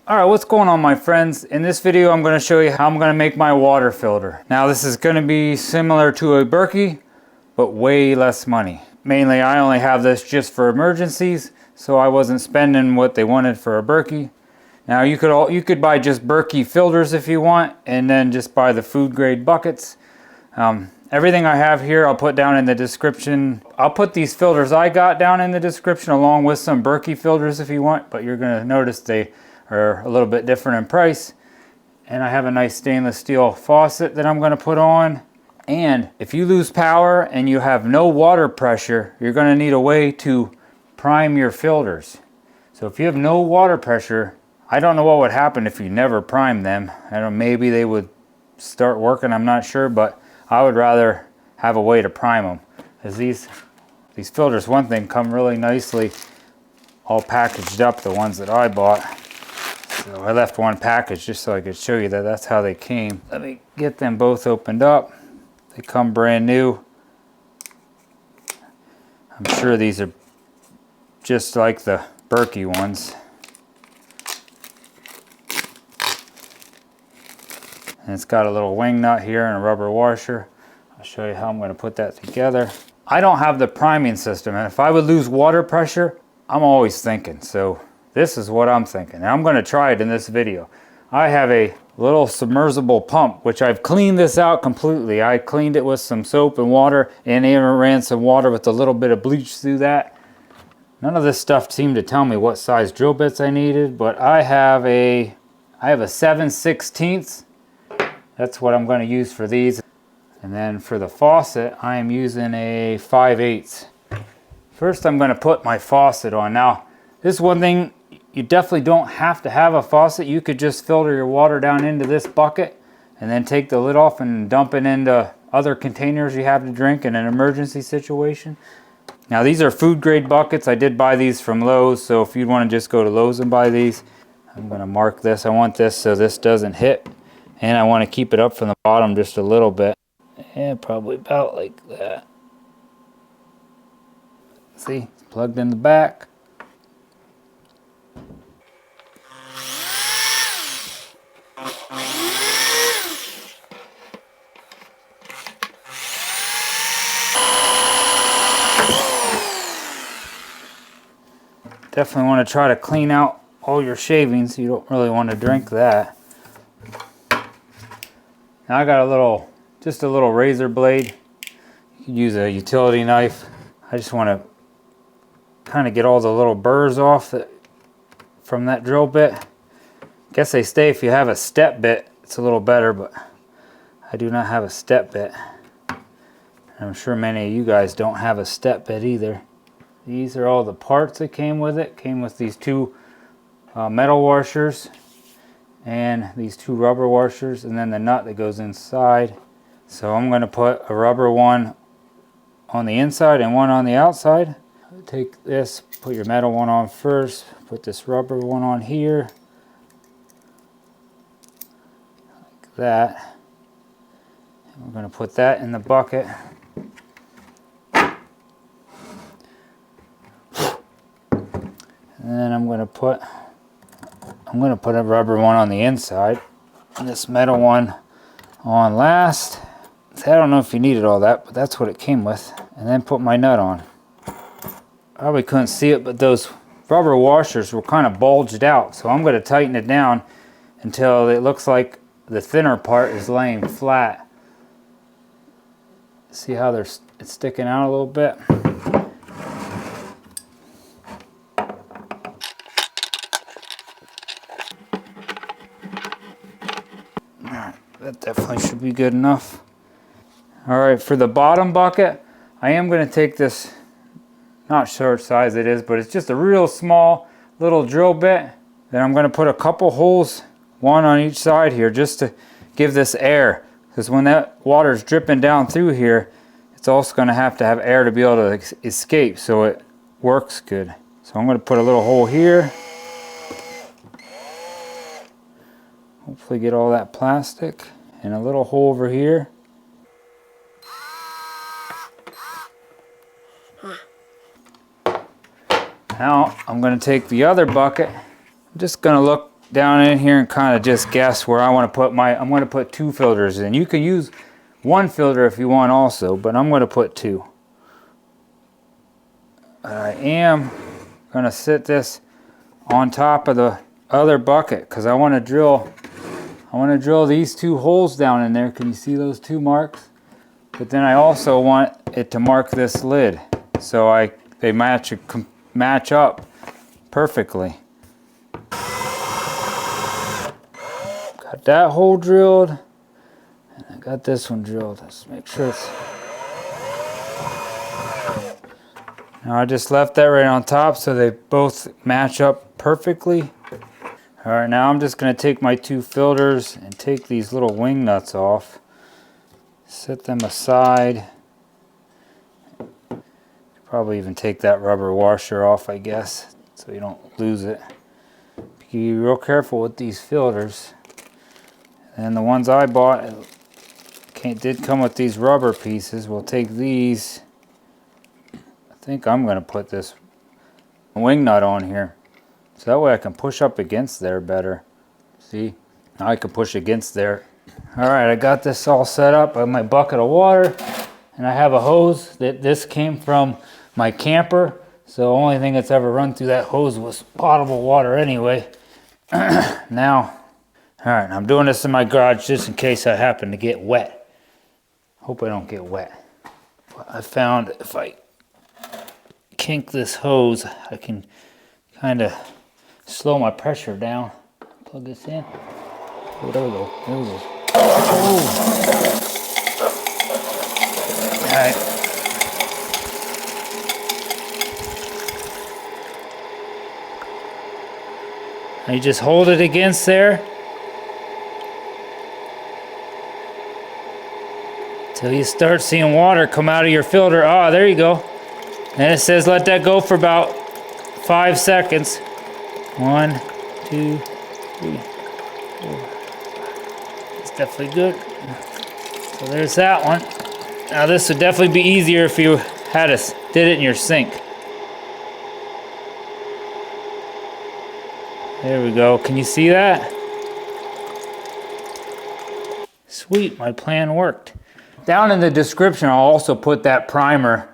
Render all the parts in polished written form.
Alright, what's going on, my friends? In this video I'm going to show you how I'm going to make my water filter. Now this is going to be similar to a Berkey, but way less money. Mainly I only have this just for emergencies, so I wasn't spending what they wanted for a Berkey. Now you could buy just Berkey filters if you want, and then just buy the food grade buckets. Everything I have here I'll put down in the description. I'll put these filters I got down in the description along with some Berkey filters if you want, but you're going to notice they are a little bit different in price. And I have a nice stainless steel faucet that I'm going to put on. And if you lose power and you have no water pressure, you're going to need a way to prime your filters. So if you have no water pressure, I don't know what would happen if you never primed them. I don't know, maybe they would start working, I'm not sure, but I would rather have a way to prime them. Because these filters, one thing, come really nicely all packaged up, the ones that I bought. So I left one package just so I could show you that that's how they came. Let me get them both opened up. They come brand new. I'm sure these are just like the Berkey ones. And it's got a little wing nut here and a rubber washer. I'll show you how I'm going to put that together. I don't have the priming system, and if I would lose water pressure, I'm always thinking. So this is what I'm thinking, and I'm going to try it in this video. I have a little submersible pump, which I've cleaned this out completely. I cleaned it with some soap and water, and even ran some water with a little bit of bleach through that. None of this stuff seemed to tell me what size drill bits I needed, but I have a 7/16. That's what I'm going to use for these. And then for the faucet, I am using a 5/8. First, I'm going to put my faucet on. Now, this is one thing, you definitely don't have to have a faucet. You could just filter your water down into this bucket and then take the lid off and dump it into other containers you have to drink in an emergency situation. Now, these are food grade buckets. I did buy these from Lowe's, so if you'd want to just go to Lowe's and buy these, I'm going to mark this. I want this so this doesn't hit. And I want to keep it up from the bottom just a little bit. Yeah, probably about like that. See, it's plugged in the back. Definitely want to try to clean out all your shavings. You don't really want to drink that. Now I got just a little razor blade. You can use a utility knife. I just want to kind of get all the little burrs off from that drill bit. Guess they say if you have a step bit, it's a little better, but I do not have a step bit. I'm sure many of you guys don't have a step bit either. These are all the parts that came with it. Came with these two metal washers and these two rubber washers, and then the nut that goes inside. So I'm going to put a rubber one on the inside and one on the outside. Take this, put your metal one on first, put this rubber one on here, like that. And we're going to put that in the bucket. And then I'm going to put a rubber one on the inside and this metal one on last. See, I don't know if you needed all that, but that's what it came with. And then put my nut on. Probably couldn't see it, but those rubber washers were kind of bulged out. So I'm going to tighten it down until it looks like the thinner part is laying flat. See how it's sticking out a little bit? That definitely should be good enough. Alright, for the bottom bucket, I am going to take this, not sure what size it is, but it's just a real small little drill bit. Then I'm going to put a couple holes, one on each side here, just to give this air. Because when that water is dripping down through here, it's also going to have air to be able to escape, so it works good. So I'm going to put a little hole here. Hopefully get all that plastic. And a little hole over here. Now I'm going to take the other bucket. I'm just going to look down in here and kind of just guess where I want to put I'm going to put 2 filters in. You can use 1 filter if you want also, but I'm going to put 2. I am going to sit this on top of the other bucket because I want to drill these 2 holes down in there. Can you see those 2 marks? But then I also want it to mark this lid so they match up perfectly. Got that hole drilled, and I got this one drilled. Let's make sure it's... Now I just left that right on top so they both match up perfectly. All right, now I'm just going to take my 2 filters and take these little wing nuts off. Set them aside. Probably even take that rubber washer off, I guess, so you don't lose it. Be real careful with these filters. And the ones I bought did come with these rubber pieces. We'll take these. I think I'm going to put this wing nut on here. So that way I can push up against there better. See? Now I can push against there. Alright, I got this all set up. I have my bucket of water. And I have a hose that this came from my camper. So the only thing that's ever run through that hose was potable water anyway. Now, alright, I'm doing this in my garage just in case I happen to get wet. Hope I don't get wet. But I found if I kink this hose, I can kind of slow my pressure down. Plug this in. Oh, there we go. There we go. Oh. All right. Now you just hold it against there till you start seeing water come out of your filter. Ah, there you go. And it says let that go for about 5 seconds. 1, 2, 3, 4. It's definitely good. So there's that one. Now this would definitely be easier if you did it in your sink. There we go. Can you see that? Sweet, my plan worked. Down in the description, I'll also put that primer.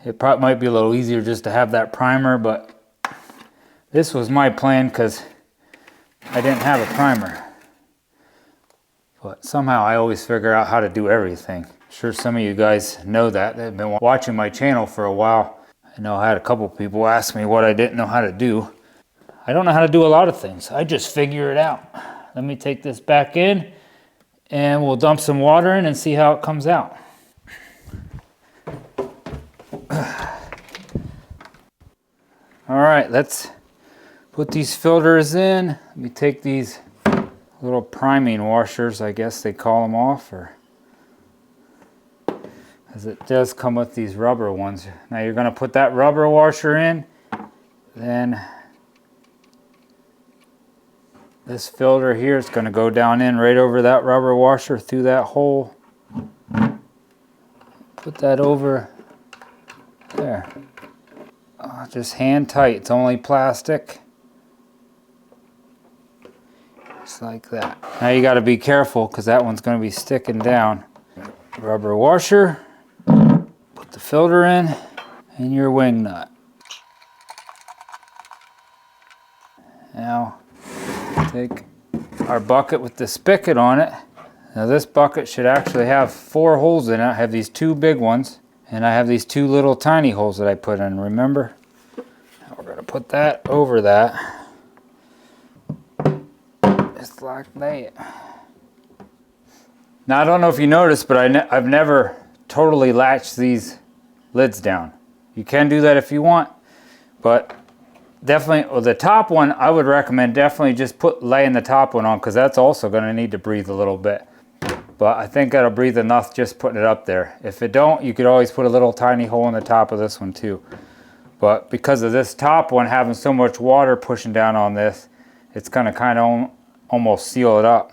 It probably might be a little easier just to have that primer, but this was my plan because I didn't have a primer. But somehow I always figure out how to do everything. I'm sure some of you guys know that. They've been watching my channel for a while. I know I had a couple people ask me what I didn't know how to do. I don't know how to do a lot of things. I just figure it out. Let me take this back in and we'll dump some water in and see how it comes out. All right, let's put these filters in. Let me take these little priming washers, I guess they call them off, as it does come with these rubber ones. Now you're going to put that rubber washer in, then this filter here is going to go down in right over that rubber washer through that hole. Put that over there. Just hand tight, it's only plastic. Just like that. Now you got to be careful because that one's going to be sticking down. Rubber washer, put the filter in, and your wing nut. Now take our bucket with the spigot on it. Now this bucket should actually have 4 holes in it. I have these 2 big ones, and I have these 2 little tiny holes that I put in, remember? Now we're going to put that over that. Just like that. Now I don't know if you noticed, but I've never totally latched these lids down. You can do that if you want, but definitely, well, the top one I would recommend definitely just laying the top one on because that's also going to need to breathe a little bit. But I think it'll breathe enough just putting it up there. If it don't, you could always put a little tiny hole in the top of this one too. But because of this top one having so much water pushing down on this, it's going to kind of almost seal it up.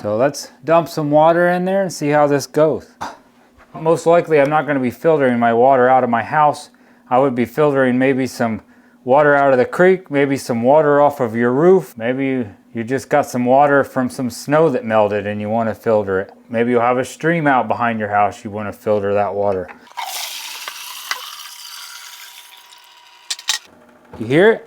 So let's dump some water in there and see how this goes. Most likely I'm not going to be filtering my water out of my house. I would be filtering maybe some water out of the creek, maybe some water off of your roof. Maybe you just got some water from some snow that melted and you want to filter it. Maybe you'll have a stream out behind your house, you want to filter that water. You hear it?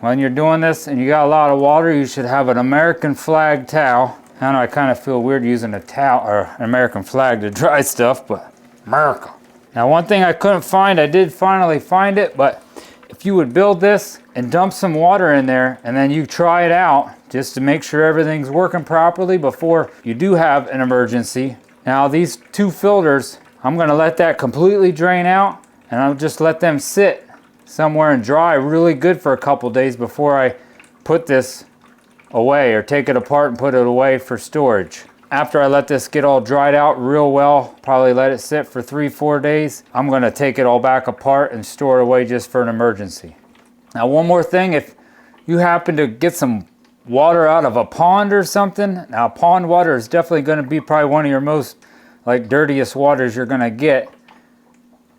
When you're doing this and you got a lot of water, you should have an American flag towel. I know I kind of feel weird using a towel or an American flag to dry stuff, but America. Now one thing I couldn't find, I did finally find it, but if you would build this and dump some water in there and then you try it out just to make sure everything's working properly before you do have an emergency. Now these 2 filters, I'm gonna let that completely drain out and I'll just let them sit somewhere and dry really good for a couple days before I put this away or take it apart and put it away for storage. After I let this get all dried out real well, probably let it sit for 3-4 days, I'm gonna take it all back apart and store it away just for an emergency. Now one more thing, if you happen to get some water out of a pond or something, now pond water is definitely gonna be probably one of your most dirtiest waters you're gonna get.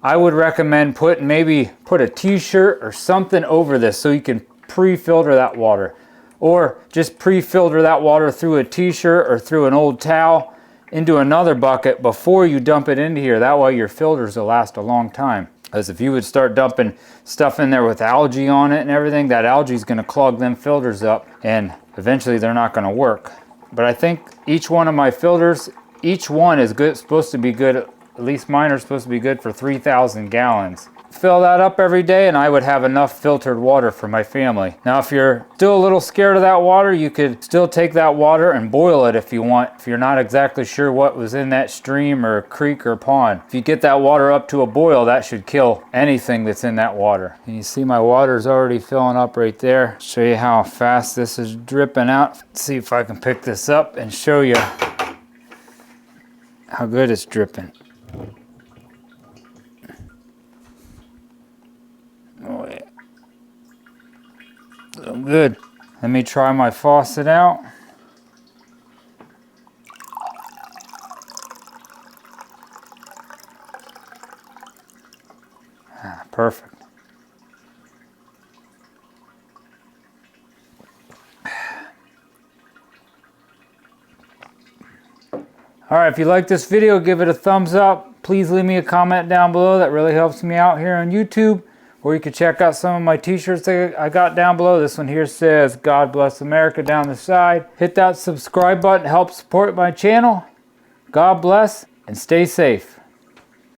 I would recommend maybe put a t-shirt or something over this so you can pre-filter that water. Or just pre-filter that water through a t-shirt or through an old towel into another bucket before you dump it into here. That way your filters will last a long time. Because if you would start dumping stuff in there with algae on it and everything, that algae is going to clog them filters up and eventually they're not going to work. But I think each one of my filters, each one is supposed to be good, at least mine are supposed to be good for 3,000 gallons. Fill that up every day and I would have enough filtered water for my family. Now if you're still a little scared of that water, you could still take that water and boil it if you want. If you're not exactly sure what was in that stream or creek or pond. If you get that water up to a boil, that should kill anything that's in that water. And you see my water is already filling up right there. Show you how fast this is dripping out. Let's see if I can pick this up and show you how good it's dripping. Oh yeah, so good. Let me try my faucet out. Perfect. All right, if you like this video, give it a thumbs up. Please leave me a comment down below. That really helps me out here on YouTube. Or you can check out some of my t-shirts that I got down below. This one here says, God bless America down the side. Hit that subscribe button, help support my channel. God bless and stay safe.